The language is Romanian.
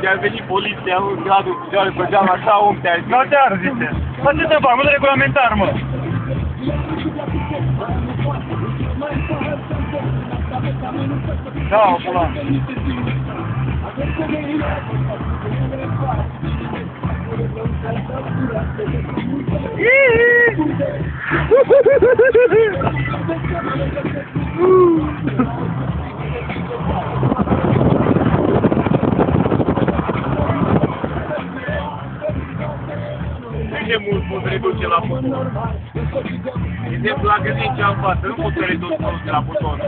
De-a venit poliția în gradul picioare pe geam așa, om te-ai zis. Nu te arzite. Mă, ce să fac? Nu de regulamentar, mă. Da, pula. Ce mult pot reduce la buton? De exemplu, dacă zici în față, nu pot să reduc de la buton.